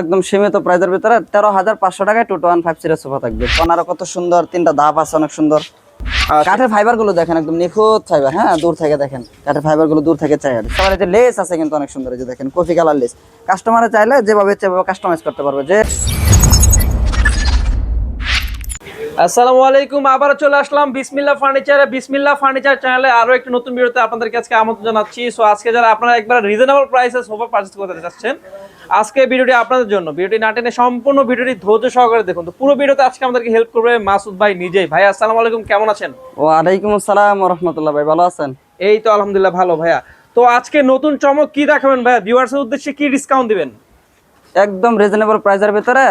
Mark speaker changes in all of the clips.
Speaker 1: একদম সীমিত প্রাইসের ভিতরে 13,500 টাকায় 2150 সোফা থাকবে। কর্নারও কত সুন্দর, তিনটা ধাপ আছে, অনেক সুন্দর। কাঠের ফাইবার গুলো দেখেন, একদম নিখুঁত ফাইবার। হ্যাঁ, দূর থেকে দেখেন কাঠের ফাইবার গুলো দূর থেকে চাই। সবার যে লেস আছে কিন্তু অনেক সুন্দর, এই যে দেখেন কফি কালার লেস। কাস্টমারে চাইলে যেভাবে কাস্টমাইজ করতে পারবে। যে
Speaker 2: আসসালামু আলাইকুম, আবার চলে আসলাম বিসমিল্লাহ ফার্নিচারে। বিসমিল্লাহ ফার্নিচার চ্যানেলে আরো একটি নতুন ভিডিওতে আপনাদেরকে আজকে আমন্ত্রণ জানাচ্ছি। সো আজকে যারা আপনারা একবার রিজনেবল প্রাইসে সোফা পারচেজ করতে চাচ্ছেন, আজকে ভিডিওটি আপনাদের জন্য। ভিডিওটি না টেনে সম্পূর্ণ ভিডিওটি ধৈর্য সহকারে দেখুন। তো পুরো ভিডিওতে আজকে আমাদেরকে হেল্প করবে মাসুদ ভাই নিজেই। ভাই আসসালামু আলাইকুম, কেমন আছেন?
Speaker 1: ওয়ালাইকুম আসসালাম ওয়া রাহমাতুল্লাহ। ভাই ভালো আছেন?
Speaker 2: এই তো আলহামদুলিল্লাহ ভালো। ভাইয়া তো আজকে নতুন চমক কি দেখাবেন ভাইয়া? ভিউয়ার্সের উদ্দেশ্যে কি ডিসকাউন্ট দিবেন?
Speaker 1: একদম রিজনেবল প্রাইসের ভিতরে,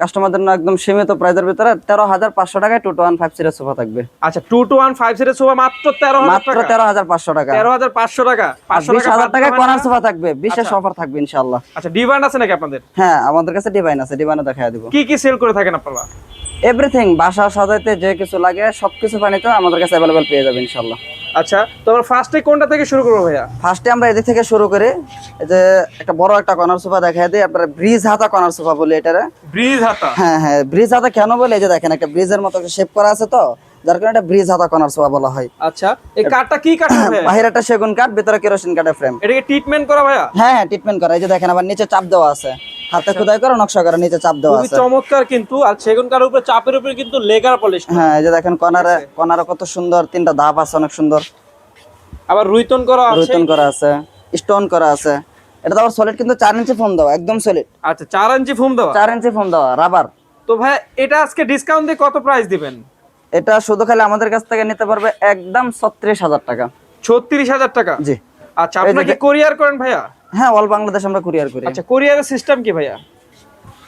Speaker 1: কাস্টমারদের জন্য একদম সীমিত প্রাইসের ভিতরে 13,500 টাকায় 2150 সোফা থাকবে।
Speaker 2: আচ্ছা, 2150 সোফা মাত্র 13,000 টাকা।
Speaker 1: 13,500 টাকা।
Speaker 2: 13,500 টাকা।
Speaker 1: 20,000 টাকায় কর্নার সোফা থাকবে। বিশেষ অফার থাকবে ইনশাআল্লাহ।
Speaker 2: আচ্ছা, ডিভাইন আছে নাকি আপনাদের?
Speaker 1: হ্যাঁ, আমাদের কাছে ডিভাইন আছে, ডিভাইনে দেখায় দিব।
Speaker 2: কি কি সেল করে থাকেন আপনারা?
Speaker 1: এভরিথিং, বাসা সাজাইতে যে কিছু লাগে সবকিছু ফার্নিচার আমাদের কাছে अवेलेबल পেয়ে যাবে ইনশাআল্লাহ।
Speaker 2: আচ্ছা, তো আমরা ফার্স্টে কোনটা থেকে শুরু করব ভাইয়া?
Speaker 1: ফার্স্টে আমরা এদিক থেকে শুরু করি। এই যে একটা বড় একটা কর্নার সোফা দেখায় দিই আপনারা, ব্রিজ হাতা কর্নার সোফা বলি এটারে।
Speaker 2: ব্রিজ হাতা?
Speaker 1: হ্যাঁ হ্যাঁ, ব্রিজ হাতা কেন বলে, এই যে দেখেন একটা ব্রিজের মতো শেপ করা আছে, তো যার কারণে এটা ব্রিজ হাতা কর্নার সোফা বলা হয়।
Speaker 2: আচ্ছা, এই কাঠটা কি কাঠ ভাইয়া?
Speaker 1: বাহিরেটা সেগুন কাঠ, ভিতরে কেরোসিন কাঠের ফ্রেম।
Speaker 2: এটাকে ট্রিটমেন্ট করা ভাইয়া?
Speaker 1: হ্যাঁ হ্যাঁ, ট্রিটমেন্ট করা। এই যে দেখেন আবার নিচে চাপ দেওয়া আছে, হাতে খোদাই করে নকশা করা, নিচে চাপ দেওয়া
Speaker 2: খুবই
Speaker 1: আছে।
Speaker 2: চমৎকার কিন্তু। আর সেগুন কাঠের উপরে চাপের উপরে কিন্তু লেগার পলিশ।
Speaker 1: হ্যাঁ, এই যে দেখেন কর্নারে কত সুন্দর, তিনটা ধাপ আছে, অনেক সুন্দর।
Speaker 2: আবার রুইতন করা আছে।
Speaker 1: রুইতন করা আছে, স্টোন করা আছে। এটা তো আবার সলিড, কিন্তু 4 ইঞ্চি ফোম দেওয়া, একদম সলিড।
Speaker 2: আচ্ছা, 4 ইঞ্চি ফোম দেওয়া?
Speaker 1: 4 ইঞ্চি ফোম দেওয়া, রাবার।
Speaker 2: তো ভাই এটা আজকে ডিসকাউন্ট দিয়ে কত প্রাইস দিবেন?
Speaker 1: এটা শুধু খালি আমাদের কাছ থেকে নিতে পারবে একদম 36,000 টাকা।
Speaker 2: 36,000 টাকা?
Speaker 1: জি।
Speaker 2: আচ্ছা, আপনারা কি কোরিয়ার করেন ভাইয়া?
Speaker 1: হ্যাঁ, অল বাংলাদেশ আমরা কুরিয়ার করি।
Speaker 2: আচ্ছা, কোরিয়ারের সিস্টেম কি ভাইয়া?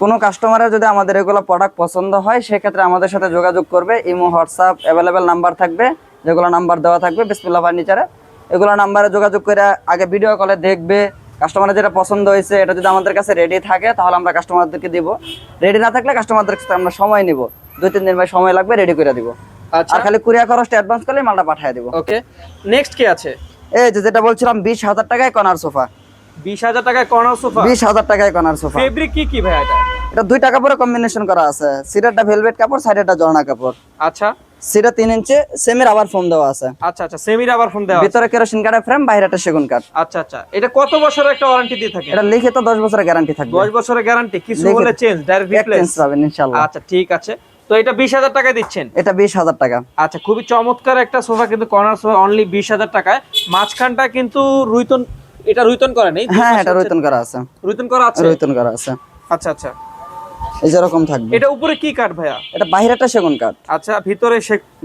Speaker 1: কোনো কাস্টমারের যদি আমাদের এগুলো প্রোডাক্ট পছন্দ হয়, সেক্ষেত্রে আমাদের সাথে যোগাযোগ করবে। ইমো, হোয়াটসঅ্যাপ অ্যাভেলেবেল নাম্বার থাকবে, যেগুলো নাম্বার দেওয়া থাকবে বিসমিল্লাহ ফার্নিচারে। এগুলো নাম্বারে যোগাযোগ করে আগে ভিডিও কলে দেখবে। কাস্টমারের যেটা পছন্দ হয়েছে, এটা যদি আমাদের কাছে রেডি থাকে তাহলে আমরা কাস্টমারদেরকে দিব। রেডি না থাকলে কাস্টমারদের কাছে আমরা সময় নিব, 2-3 দিন ভাই সময় লাগবে, রেডি করে দিব।
Speaker 2: আচ্ছা,
Speaker 1: আর খালি কুরিয়ার খরচটা অ্যাডভান্স করলে মালটা পাঠিয়ে দিব।
Speaker 2: ওকে, নেক্সট কি আছে?
Speaker 1: এই যে যেটা বলছিলাম, 20,000 টাকায় কর্নার সোফা।
Speaker 2: 20,000 টাকায় কর্নার সোফা?
Speaker 1: 20,000 টাকায় কর্নার সোফা।
Speaker 2: ফেব্রিক কি কি ভাইয়া এটা?
Speaker 1: এটা 2টা কাপড়ে কম্বিনেশন করা আছে। সিটারটা ভেলভেট কাপড়, সাইডেরটা জর্না কাপড়।
Speaker 2: আচ্ছা,
Speaker 1: সিটা 3 ইঞ্চি, সেমির আবার ফোম দেওয়া আছে।
Speaker 2: আচ্ছা আচ্ছা, সেমির আবার ফোম দেওয়া আছে।
Speaker 1: ভিতরে কেরোসিন কাঠের ফ্রেম, বাইরেটা সেগুন কাঠ।
Speaker 2: আচ্ছা আচ্ছা, এটা কত বছরের একটা ওয়ারেন্টি দিয়ে থাকে?
Speaker 1: এটা লিখিত 10 বছরের গ্যারান্টি থাকবে।
Speaker 2: 10 বছরের গ্যারান্টি, কিছু হলে চেঞ্জ, ডাইরেক্ট রিপ্লেস
Speaker 1: চেঞ্জ পাবেন ইনশাআল্লাহ।
Speaker 2: আচ্ছা, ঠিক আছে। তো এটা 20,000 টাকায় দিচ্ছেন?
Speaker 1: এটা 20,000 টাকা।
Speaker 2: আচ্ছা, খুবই চমৎকার একটা সোফা কিন্তু, কর্নার সোফা অনলি 20,000 টাকায়। মাঝখানটা কিন্তু রুইতন, এটা রুইতন করা নেই?
Speaker 1: হ্যাঁ, এটা রুইতন করা আছে।
Speaker 2: রুইতন করা আছে?
Speaker 1: রুইতন করা আছে।
Speaker 2: আচ্ছা আচ্ছা,
Speaker 1: এই যেরকম থাকবে।
Speaker 2: এটা উপরে কি কাঠ ভাইয়া?
Speaker 1: এটা বাইরেটা সেগুন কাঠ,
Speaker 2: আচ্ছা, ভিতরে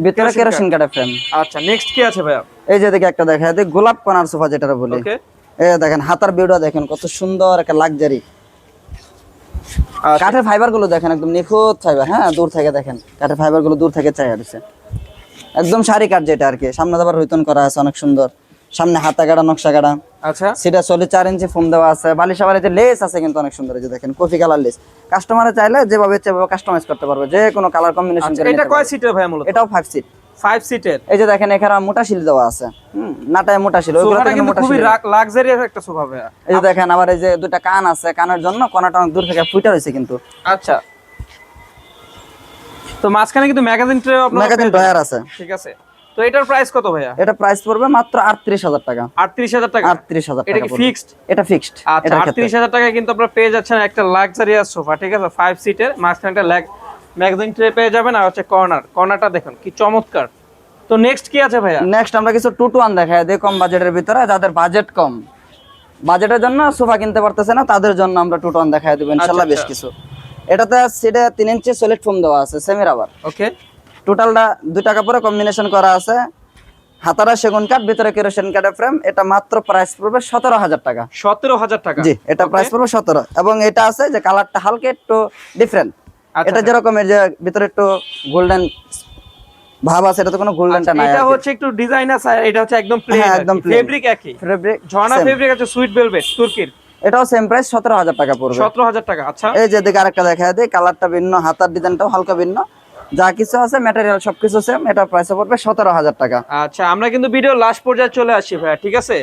Speaker 1: ভিতরে কেরোসিন কাঠের ফ্রেম।
Speaker 2: আচ্ছা, নেক্সট কি আছে ভাইয়া?
Speaker 1: এই যে দেখে একটা দেখা যায় গোলাপ কর্নার সোফা যেটা বলি।
Speaker 2: ওকে,
Speaker 1: এই দেখেন হাতার ভিউটা দেখেন, কত সুন্দর একটা লাক্সারি। কাঠের ফাইবার গুলো দেখেন, একদম নিখুঁত ফাইবার। হ্যাঁ, দূর থেকে দেখেন কাঠের ফাইবার গুলো দূর থেকে চাই আসছে, একদম সারি কাঠ যেটা আর কি। সামনে আবার রুইতন করা আছে, অনেক সুন্দর। সামনে হাতা গাড়া, নকশা গাড়া।
Speaker 2: আচ্ছা,
Speaker 1: সেটা চলে 4 ইঞ্চি ফোম দেওয়া আছে। বালিশ আবার যে লেস আছে কিন্তু অনেক সুন্দর, এই যে দেখেন কফি কালার লেস। কাস্টমারে চাইলে যেভাবে কাস্টমাইজ করতে পারবে, যে কোনো কালার কম্বিনেশন করে।
Speaker 2: এটা কয় সিটের ভাইয়া মূলত?
Speaker 1: এটাও 5 সিট।
Speaker 2: 5 সিটের।
Speaker 1: এই যে দেখেন এখানে মোটা শিল দেওয়া আছে, নাটায় মোটা শিল। ওইগুলো
Speaker 2: সোফাটা
Speaker 1: থেকে
Speaker 2: কিন্তু
Speaker 1: মোটা
Speaker 2: খুবই
Speaker 1: শিল।
Speaker 2: লাক্সারিয়াস একটা সোফা ভাইয়া।
Speaker 1: এই যে দেখেন আবার এই যে দুটো কান আছে, কানের জন্য কোণাটা অনেক দূর থেকে ফুটা হয়েছে কিন্তু।
Speaker 2: আচ্ছা, তো মাঝখানে কিন্তু ম্যাগাজিন ট্রে আপনার
Speaker 1: ম্যাগাজিন ড্রয়ার আছে।
Speaker 2: ঠিক আছে। তো এটার প্রাইস কত ভাইয়া?
Speaker 1: এটা প্রাইস পড়বে মাত্র 38,000 টাকা।
Speaker 2: 38,000 টাকা?
Speaker 1: 38,000
Speaker 2: এটা
Speaker 1: টাকা
Speaker 2: কি
Speaker 1: পড়বে।
Speaker 2: ফিক্সড?
Speaker 1: এটা ফিক্সড।
Speaker 2: আচ্ছা, 38,000 টাকায় কিন্তু আপনারা পেয়ে যাচ্ছেন একটা লাক্সারিয়াস সোফা। ঠিক আছে, 5 সিটের, মাঝখানে একটা ম্যাগাজিন ট্রে পেয়ে যাবেন। আর হচ্ছে কর্নারটা দেখুন কি চমৎকার। তো নেক্সট কি আছে ভাইয়া?
Speaker 1: নেক্সট আমরা কিছু 2 to 1 দেখাই দিই কম বাজেটের ভিতরে। যাদের বাজেট কম, বাজেটের জন্য সোফা কিনতে পারতেছে না, তাদের জন্য আমরা 2 to 1 দেখাই দেব ইনশাআল্লাহ। বেশ কিছু। এটাতে সিটে 3 ইঞ্চি সলিড ফোম দেওয়া আছে, সেমি রাবার।
Speaker 2: ওকে,
Speaker 1: টোটালটা 2টা কাপড়ে কম্বিনেশন করা আছে। হাতারা সেগুন কাঠ, ভিতরে কেরোসিন কাঠের ফ্রেম। এটা মাত্র প্রাইস পড়বে 17,000 টাকা।
Speaker 2: 17,000 টাকা?
Speaker 1: জি, এটা প্রাইস পড়বে 17। এবং এটা আছে যে কালারটা হালকা একটু ডিফারেন্ট। এটা যেরকম এর যে ভিতরে একটু গোল্ডেন ভাব আছে, এটা তো কোনো গোল্ডেনটা নাই।
Speaker 2: এটা হচ্ছে একটু ডিজাইন আছে, এটা হচ্ছে একদম প্লেন।
Speaker 1: হ্যাঁ, একদম প্লেন।
Speaker 2: ফেব্রিক একই,
Speaker 1: ফেব্রিক
Speaker 2: ঝর্ণা ফেব্রিক আছে, সুইট ভেলভেট তুর্কির।
Speaker 1: এটাও সেম প্রাইস 17,000 টাকা পড়বে।
Speaker 2: 17,000 টাকা। আচ্ছা,
Speaker 1: এই যে দিকে আরেকটা দেখায় দেই, কালারটা ভিন্ন, হাতার ডিজাইনটাও হালকা ভিন্ন। যা কিছু আছে ম্যাটেরিয়াল সবকিছু সেম। এটা প্রাইস পড়বে 17,000 টাকা।
Speaker 2: আচ্ছা, আমরা কিন্তু ভিডিও লাস্ট পর্যায়ে চলে আসি ভাইয়া। ঠিক আছে,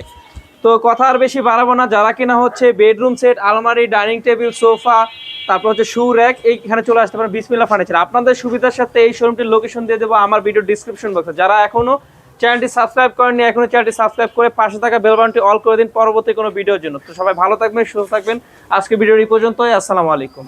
Speaker 2: তো তো কথা আর বেশি বাড়াবো না, যারা কিনা হচ্ছে বেডরুম সেট, আলমারি, ডাইনিং টেবিল, সোফা, তারপর হচ্ছে শু র্যাক, এইখানে চলে আসতে পারেন বিসমিল্লাহ ফার্নিচার। আপনাদের সুবিধার সাথে এই শোরুমটির লোকেশন দিয়ে দেবো আমার ভিডিও ডিসক্রিপশন বক্সে। যারা এখনো চ্যানেলটি সাবস্ক্রাইব করেননি, এখনো চ্যানেলটি সাবস্ক্রাইব করে পাশে থাকা বেল বাটনটি অল করে দিন পরবর্তী কোনো ভিডিওর জন্য। তো সবাই ভালো থাকবেন, সুস্থ থাকবেন। আজকে ভিডিওর এই পর্যন্তই। আসসালামু আলাইকুম।